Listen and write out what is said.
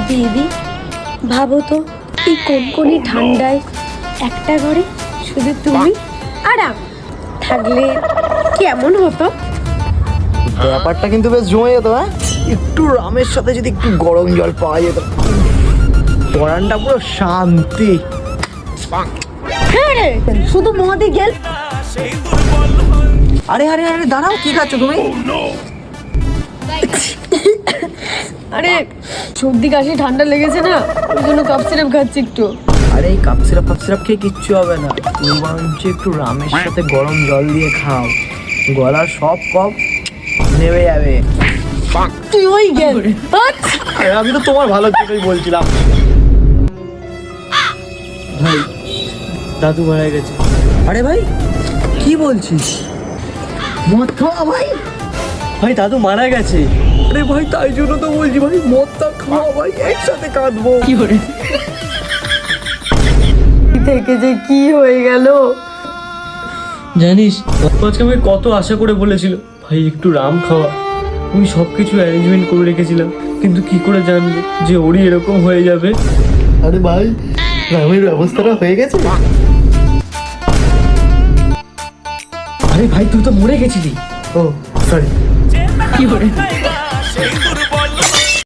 দিদি, ভাবো তো এই কোনকনি ঠান্ডায় একটা ঘরে শুধু তুমি আর আমি থাকলে কেমন হতো? ব্যাপারটা কিন্তু বেশ জমে যেত। হ্যাঁ, একটু রামের সাথে যদি একটু গরম জল পাওয়া যেত, পরানটা পুরো শান্তি। হ্যাঁ রে, শুধু মদে গেল। আরে আরে আরে দাঁড়াও, কি খাচ্ছ তুমি? আরে সর্দি কাশি ঠান্ডা লেগেছে না, ওই জন্য কাপ সিরাপ খাচ্ছি একটু। আরে এই কাপ সিরাপ খেয়ে কিচ্ছু হবে না, তুমি বরঞ্চ একটু রামের সাথে গরম জল দিয়ে খাও, গলার সব কফ নেমে যাবে। তুই ওই গেল। আরে আমি তো তোমার ভালোর জন্যই বলছিলাম। ভাই, দাদু মারা গেছে। আরে ভাই, কি বলছিস? মদ খাওয়া ভাই? ভাই দাদু মারা গেছে। আরে ভাই, তাই জন্য তো বলছি ভাই, মদটা খাওয়া ভাই, একসাথে কাঁদবো। কি করে থেকে যে কি হয়ে গেল? জানিস, আজকে আমাকে কত আশা করে বলেছিল ভাই একটু রাম খাওয়া, আমি সব কিছু অ্যারেঞ্জমেন্ট করে রেখেছিলাম, কিন্তু কি করে জানবে যে ওরই এরকম হয়ে যাবে? আরে ভাই, রামের ব্যবস্থাটা হয়ে গেছে। আরে ভাই, তুই তো মরে গেছিলি। ও সরি। কি করে